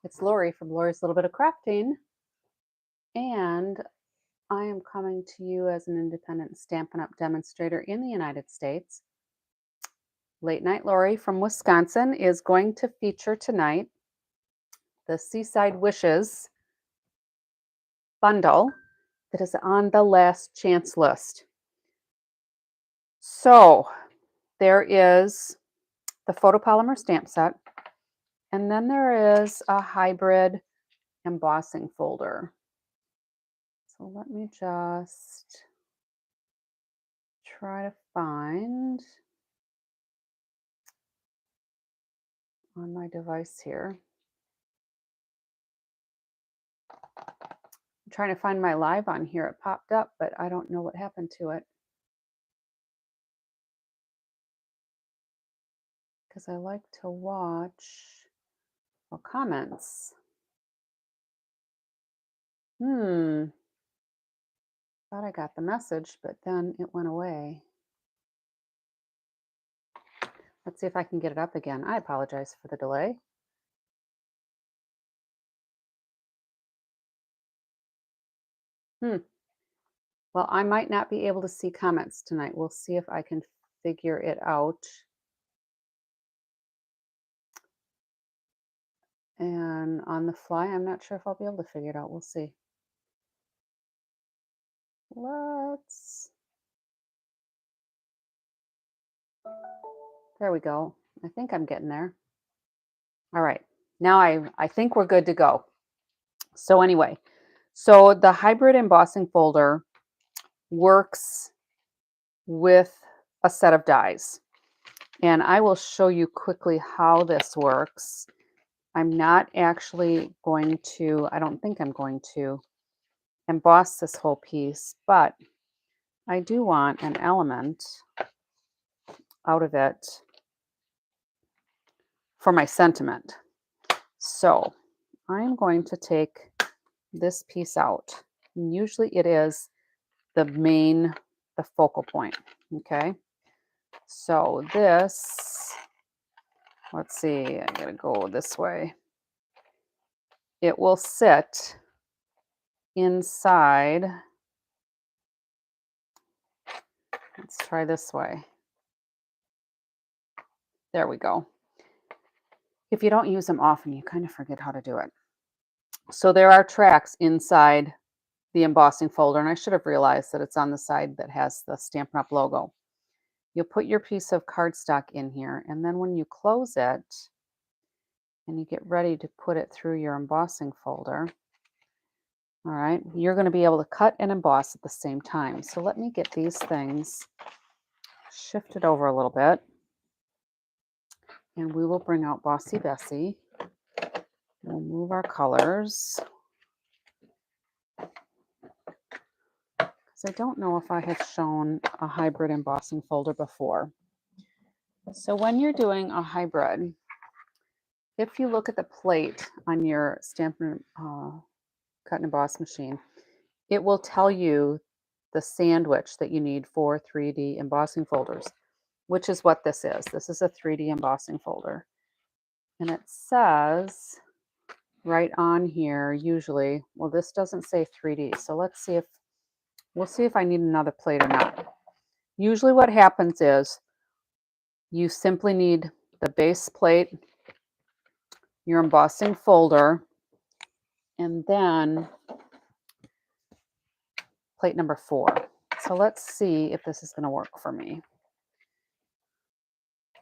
It's Lori from Lori's Little Bit of Crafting, and I am coming to you as an independent Stampin' Up! Demonstrator in the United States. Late Night Lori from Wisconsin is going to feature tonight the Seaside Wishes bundle that is on the last chance list. So there is the photopolymer stamp set, and then there is a hybrid embossing folder. So let me just try to find on my device here. I'm trying to find my live on here. It popped up, but I don't know what happened to it. Because I like to watch comments. Thought I got the message, but then it went away. Let's see if I can get it up again. I apologize for the delay. Well, I might not be able to see comments tonight. We'll see if I can figure it out. And on the fly, I'm not sure if I'll be able to figure it out. We'll see. There we go. I think I'm getting there. All right. Now I think we're good to go. So anyway, so the hybrid embossing folder works with a set of dies. And I will show you quickly how this works. I'm not actually going to, I don't think I'm going to emboss this whole piece, but I do want an element out of it for my sentiment. So I'm going to take this piece out. And usually it is the focal point. Okay. So this, let's see, I gotta go this way. It will sit inside. Let's try this way. There we go. If you don't use them often, you kind of forget how to do it. So there are tracks inside the embossing folder, and I should have realized that it's on the side that has the Stampin' Up! Logo. You'll put your piece of cardstock in here, and then when you close it and you get ready to put it through your embossing folder, all right, you're going to be able to cut and emboss at the same time. So let me get these things shifted over a little bit, and we will bring out Bossy Bessie. We'll move our colors. I don't know if I have shown a hybrid embossing folder before. So when you're doing a hybrid, if you look at the plate on your Stampin' Cut and Emboss machine, it will tell you the sandwich that you need for 3D embossing folders, which is what this is. This is a 3D embossing folder. And it says right on here, usually, well, this doesn't say 3D. So let's see if, we'll see if I need another plate or not. Usually what happens is you simply need the base plate, your embossing folder, and then plate number 4. So let's see if this is going to work for me.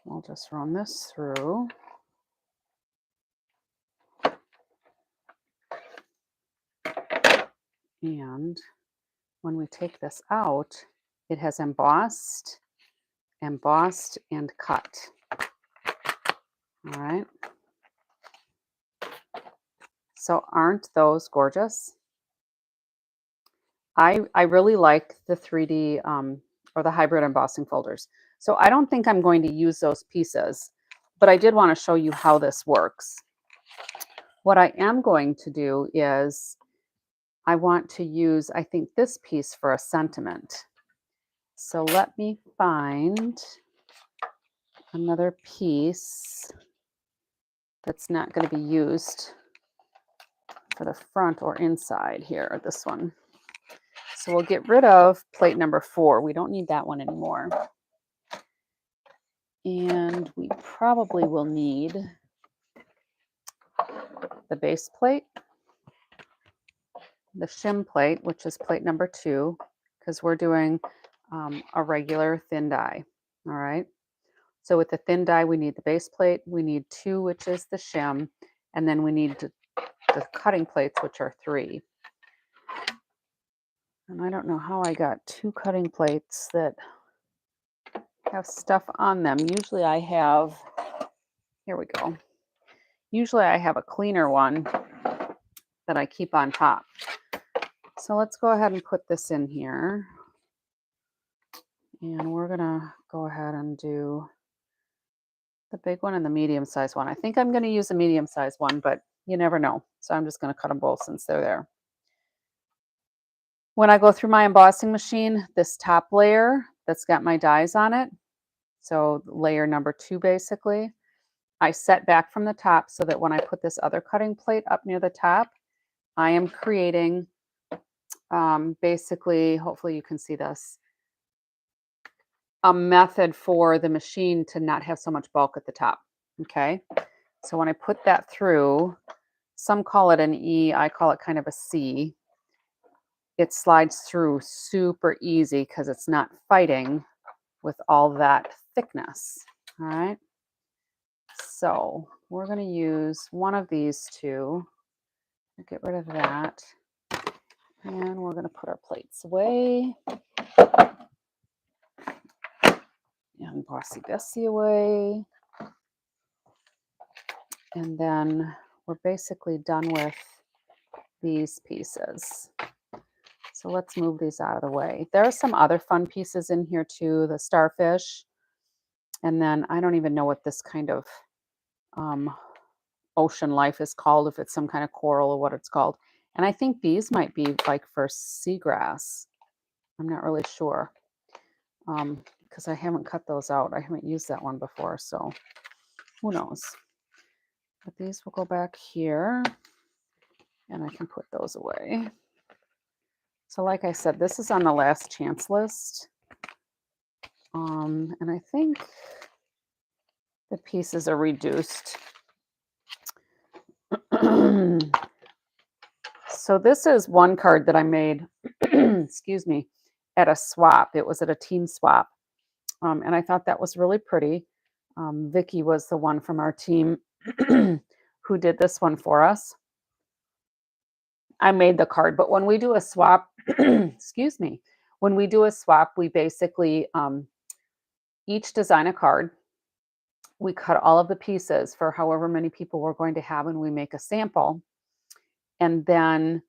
I'll just run this through. And when we take this out, it has embossed, and cut. All right. So aren't those gorgeous? I really like the 3D or the hybrid embossing folders. So I don't think I'm going to use those pieces, but I did want to show you how this works. What I am going to do is I want to use, I think, this piece for a sentiment. So let me find another piece that's not going to be used for the front or inside here, this one. So we'll get rid of plate number 4. We don't need that one anymore. And we probably will need the base plate, the shim plate, which is plate number 2, because we're doing a regular thin die. All right. So with the thin die, we need the base plate. We need 2, which is the shim. And then we need the cutting plates, which are 3. And I don't know how I got 2 cutting plates that have stuff on them. Usually I have, here we go. Usually I have a cleaner one that I keep on top. So let's go ahead and put this in here. And we're gonna go ahead and do the big one and the medium size one. I think I'm gonna use a medium size one, but you never know. So I'm just gonna cut them both since they're there. When I go through my embossing machine, this top layer that's got my dies on it, so layer number 2 basically, I set back from the top so that when I put this other cutting plate up near the top, I am creating basically, hopefully you can see this, a method for the machine to not have so much bulk at the top. Okay, so when I put that through, some call it an E, I call it kind of a C. It slides through super easy because it's not fighting with all that thickness. All right, so we're going to use one of these 2. Get rid of that, and we're going to put our plates away. And bossy Bessie away. And then we're basically done with these pieces. So let's move these out of the way. There are some other fun pieces in here too, the starfish. And then I don't even know what this kind of ocean life is called, if it's some kind of coral or what it's called. And I think these might be like for seagrass. I'm not really sure. Because I haven't cut those out. I haven't used that one before, so who knows. But these will go back here, and I can put those away. So like I said, this is on the last chance list. And I think the pieces are reduced. So this is one card that I made, excuse me, at a swap. It was at a team swap. And I thought that was really pretty. Vicky was the one from our team who did this one for us. I made the card, but when we do a swap, excuse me, when we do a swap, we basically each design a card. We cut all of the pieces for however many people we're going to have, and we make a sample. And then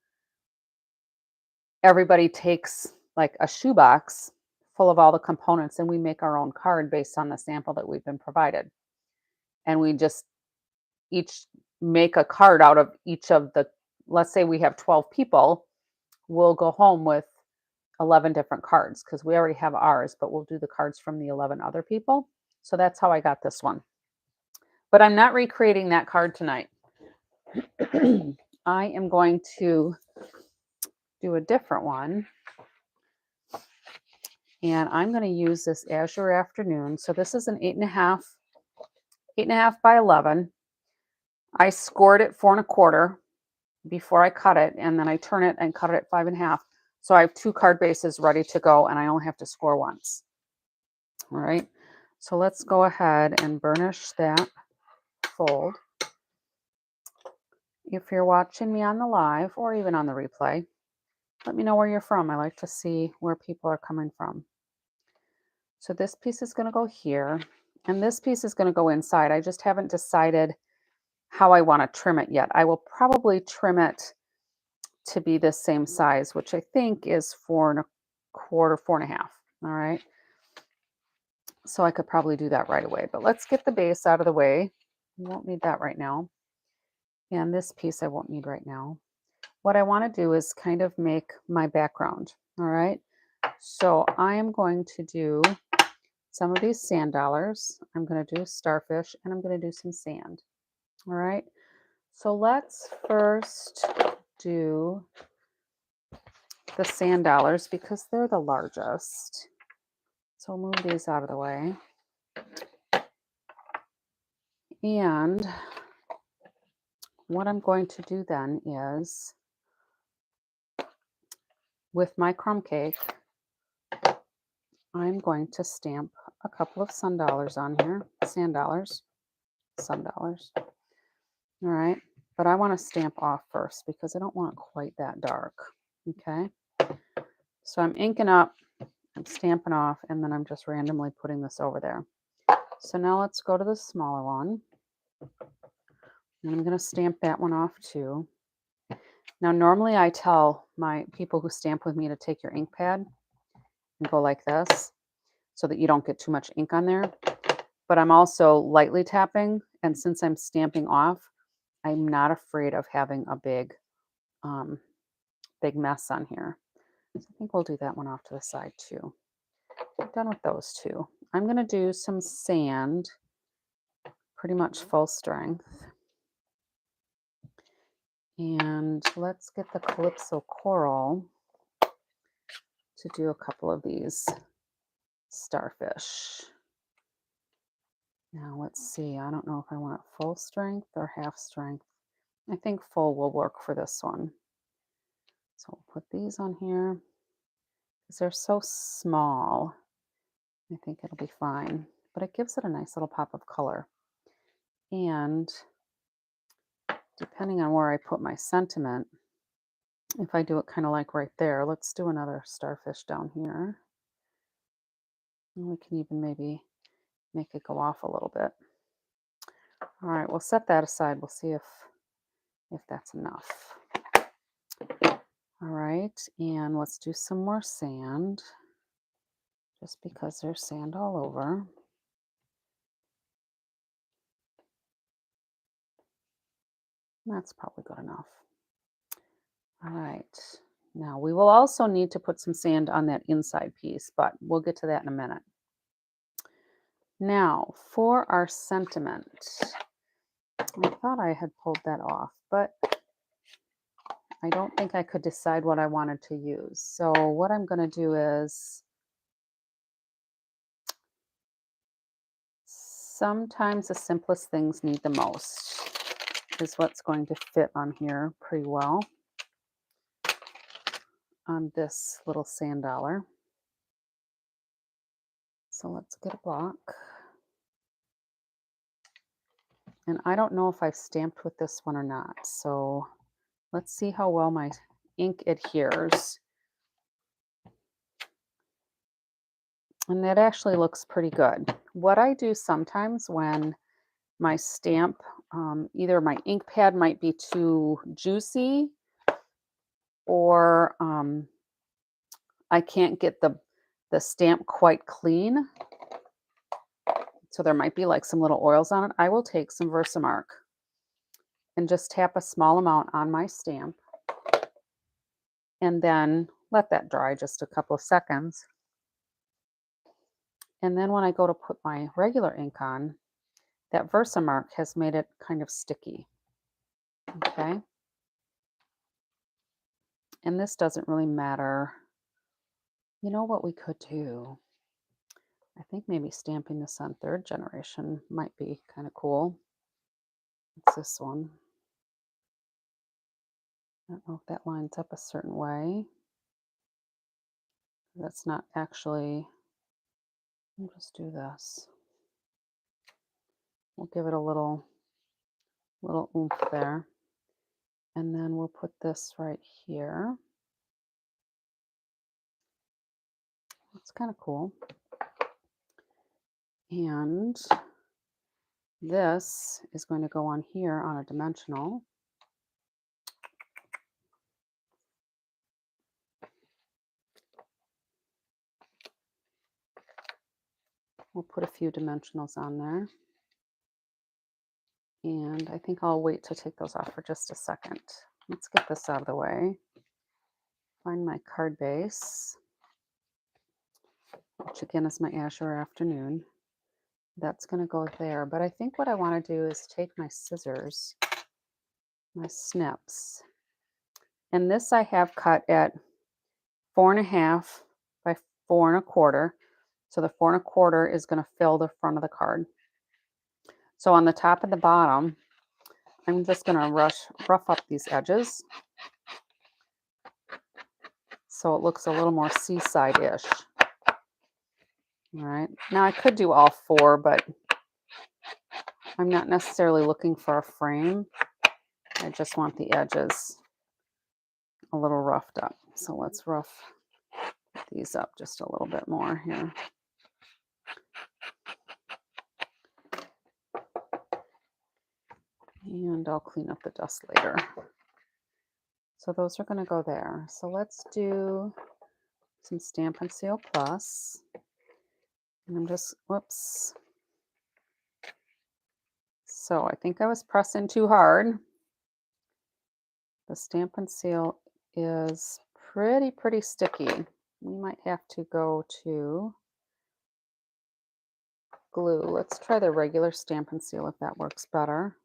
everybody takes like a shoebox full of all the components, and we make our own card based on the sample that we've been provided. And we just each make a card out of each of the, let's say we have 12 people, we'll go home with 11 different cards because we already have ours, but we'll do the cards from the 11 other people. So that's how I got this one. But I'm not recreating that card tonight. I am going to do a different one. And I'm going to use this Azure Afternoon. So this is an 8.5 by 11. I scored it 4 1/4 before I cut it, and then I turn it and cut it at 5.5. So I have 2 card bases ready to go, and I only have to score once. All right. So let's go ahead and burnish that fold. If you're watching me on the live or even on the replay, let me know where you're from. I like to see where people are coming from. So this piece is going to go here, and this piece is going to go inside. I just haven't decided how I want to trim it yet. I will probably trim it to be this same size, which I think is 4 1/4, 4.5. All right. So I could probably do that right away, but let's get the base out of the way. We won't need that right now. And this piece I won't need right now. What I want to do is kind of make my background. All right. So I am going to do some of these sand dollars. I'm going to do starfish, and I'm going to do some sand. All right. So let's first do the sand dollars because they're the largest. So we'll move these out of the way. And what I'm going to do then is, with my crumb cake, I'm going to stamp a couple of sun dollars on here, sand dollars, sun dollars. All right, but I want to stamp off first because I don't want it quite that dark. Okay, so I'm inking up, I'm stamping off, and then I'm just randomly putting this over there. So now let's go to the smaller one. And I'm going to stamp that one off too. Now, normally I tell my people who stamp with me to take your ink pad and go like this so that you don't get too much ink on there. But I'm also lightly tapping, and since I'm stamping off, I'm not afraid of having a big mess on here. So I think we'll do that one off to the side too. I'm done with those two. I'm going to do some sand, pretty much full strength. And let's get the Calypso Coral to do a couple of these starfish. Now let's see, I don't know if I want full strength or half strength. I think full will work for this one. So we'll put these on here because they're so small. I think it'll be fine, but it gives it a nice little pop of color. And depending on where I put my sentiment, if I do it kind of like right there, let's do another starfish down here. And we can even maybe make it go off a little bit. All right, we'll set that aside. We'll see if that's enough. All right, and let's do some more sand, just because there's sand all over. That's probably good enough. All right, now we will also need to put some sand on that inside piece, but we'll get to that in a minute. Now, for our sentiment, I thought I had pulled that off, but I don't think I could decide what I wanted to use. So what I'm going to do is, sometimes the simplest things need the most, is what's going to fit on here pretty well on this little sand dollar. So let's get a block. And I don't know if I've stamped with this one or not. So let's see how well my ink adheres. And that actually looks pretty good. What I do sometimes when my stamp, either my ink pad might be too juicy, or I can't get the stamp quite clean, so there might be like some little oils on it, I will take some Versamark and just tap a small amount on my stamp and then let that dry just a couple of seconds. And then when I go to put my regular ink on, that Versamark has made it kind of sticky. Okay. And this doesn't really matter. You know what we could do? I think maybe stamping this on 3rd generation might be kind of cool. It's this one. I don't know if that lines up a certain way. That's not actually, I'll just do this. We'll give it a little oomph there. And then we'll put this right here. That's kind of cool. And this is going to go on here on a dimensional. We'll put a few dimensionals on there. And I think I'll wait to take those off for just a second. Let's get this out of the way. Find my card base, which again is my Azure Afternoon. That's going to go there. But I think what I want to do is take my scissors, my snips, And this I have cut at 4.5 by 4.25. So the 4.25 is going to fill the front of the card. So on the top and the bottom, I'm just going to rough up these edges so it looks a little more seaside-ish. All right. Now I could do all 4, but I'm not necessarily looking for a frame. I just want the edges a little roughed up. So let's rough these up just a little bit more here. And I'll clean up the dust later. So those are going to go there. So let's do some Stampin' Seal Plus. And I'm just, whoops. So I think I was pressing too hard. The Stampin' Seal is pretty sticky. We might have to go to glue. Let's try the regular Stampin' Seal if that works better.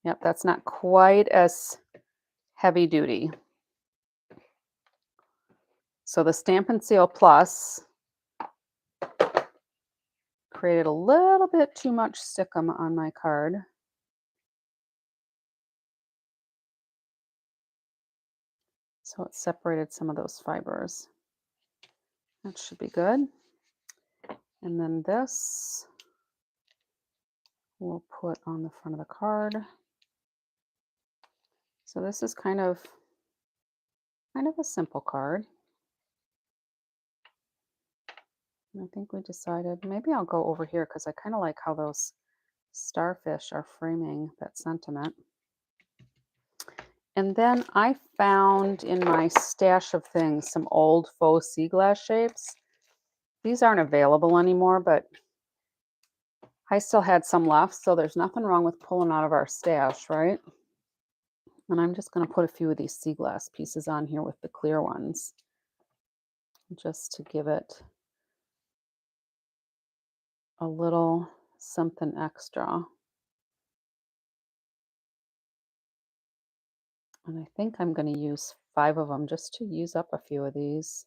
Yep, that's not quite as heavy duty. So the Stampin' Seal Plus created a little bit too much stickum on my card. So it separated some of those fibers. That should be good. And then this we'll put on the front of the card. So this is kind of a simple card. And I think we decided maybe I'll go over here because I kind of like how those starfish are framing that sentiment. And then I found in my stash of things some old faux sea glass shapes. These aren't available anymore, but I still had some left, so there's nothing wrong with pulling out of our stash, right? And I'm just going to put a few of these sea glass pieces on here with the clear ones, just to give it a little something extra. And I think I'm going to use 5 of them just to use up a few of these.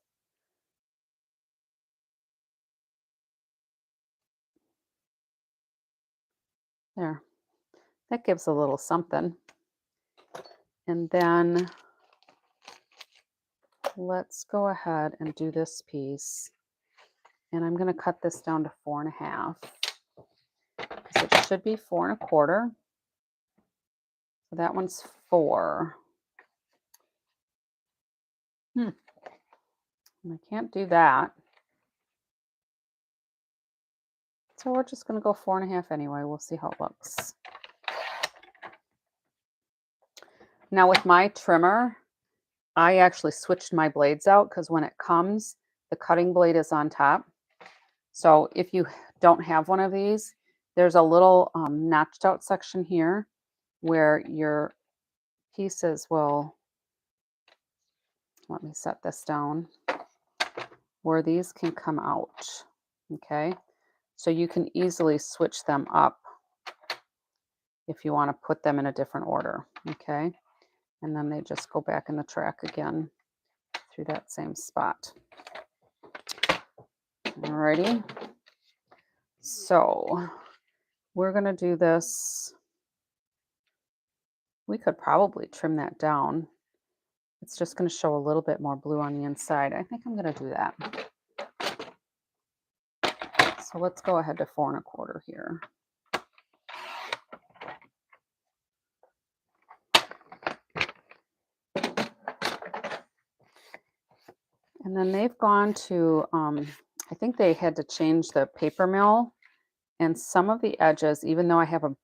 There. That gives a little something. And then let's go ahead and do this piece. And I'm going to cut this down to 4.5. Because it should be 4.25. So that one's 4. And I can't do that. So we're just going to go 4.5 anyway. We'll see how it looks. Now with my trimmer, I actually switched my blades out because when it comes, the cutting blade is on top. So if you don't have one of these, there's a little notched out section here where your pieces will, let me set this down, where these can come out. Okay, so you can easily switch them up if you want to put them in a different order. Okay, and then they just go back in the track again through that same spot. Alrighty, so we're going to do this. We could probably trim that down. It's just going to show a little bit more blue on the inside. I think I'm going to do that. So let's go ahead to 4.25 here. And then they've gone to, I think they had to change the paper mill, and some of the edges, even though I have a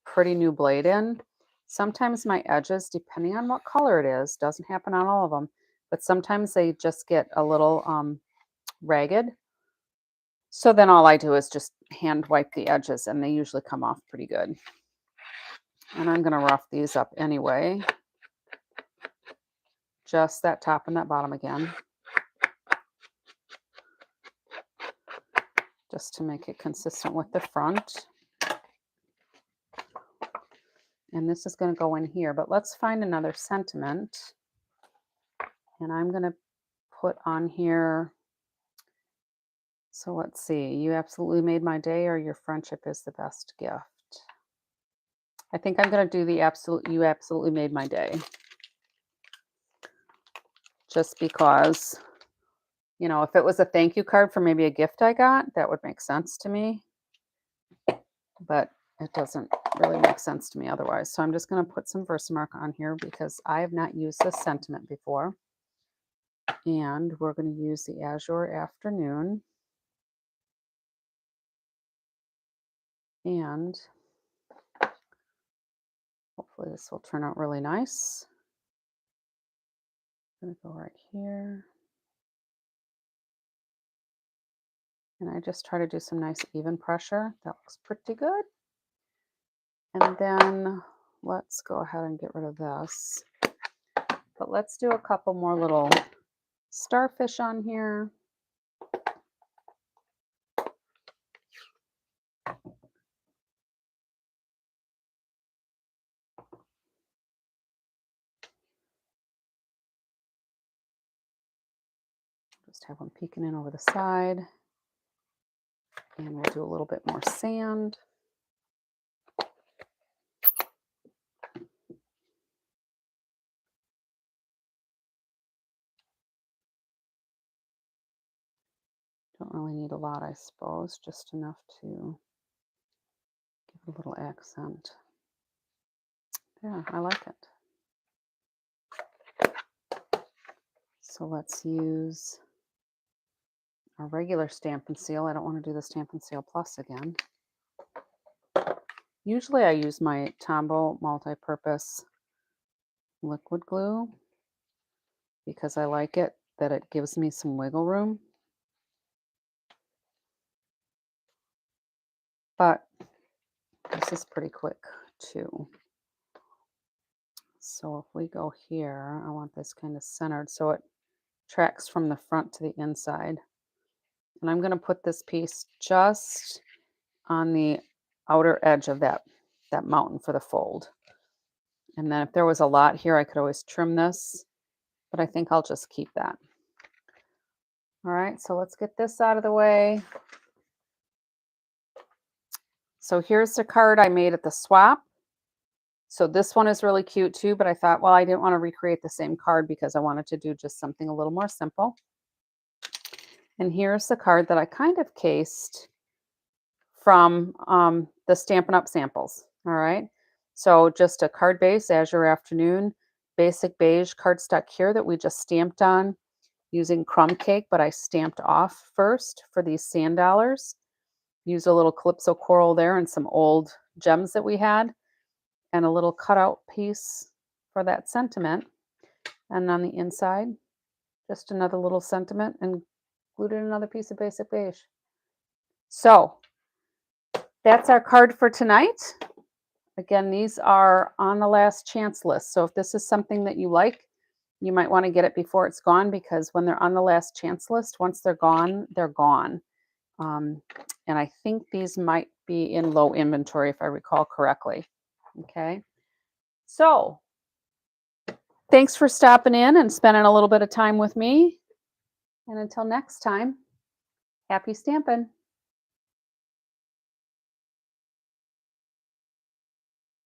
pretty new blade in, sometimes my edges, depending on what color it is, doesn't happen on all of them, but sometimes they just get a little ragged. So then all I do is just hand wipe the edges, and they usually come off pretty good. And I'm going to rough these up anyway. Just that top and that bottom again. Just to make it consistent with the front. And this is going to go in here, but let's find another sentiment. And I'm going to put on here. So let's see. You absolutely made my day, or your friendship is the best gift. I think I'm going to do the you absolutely made my day. Just because, you know, if it was a thank you card for maybe a gift I got, that would make sense to me. But it doesn't really make sense to me otherwise. So I'm just going to put some Versamark on here because I have not used this sentiment before. And we're going to use the Azure Afternoon. And hopefully this will turn out really nice. I'm going to go right here. And I just try to do some nice even pressure. That looks pretty good. And then let's go ahead and get rid of this. But let's do a couple more little starfish on here. Just have one peeking in over the side. And we'll do a little bit more sand. Don't really need a lot, I suppose, just enough to give it a little accent. Yeah, I like it. So let's use our regular Stampin' Seal. I don't want to do the Stampin' Seal Plus again. Usually I use my Tombow multi-purpose liquid glue because I like it that it gives me some wiggle room. But this is pretty quick too. So if we go here, I want this kind of centered so it tracks from the front to the inside. And I'm going to put this piece just on the outer edge of that mountain for the fold. And then if there was a lot here, I could always trim this, but I think I'll just keep that. All right, so let's get this out of the way. So here's the card I made at the swap. So this one is really cute too, but I thought, well, I didn't want to recreate the same card because I wanted to do just something a little more simple. And here's the card that I kind of cased from the Stampin' Up! Samples. All right. So just a card base, Azure Afternoon, basic beige cardstock here that we just stamped on using crumb cake, but I stamped off first for these sand dollars. Used a little Calypso coral there and some old gems that we had, and a little cutout piece for that sentiment. And on the inside, just another little sentiment and glued in another piece of basic beige. So that's our card for tonight. Again, these are on the last chance list. So if this is something that you like, you might want to get it before it's gone, because when they're on the last chance list, once they're gone, they're gone. And I think these might be in low inventory if I recall correctly. Okay. So thanks for stopping in and spending a little bit of time with me. And until next time, happy stamping.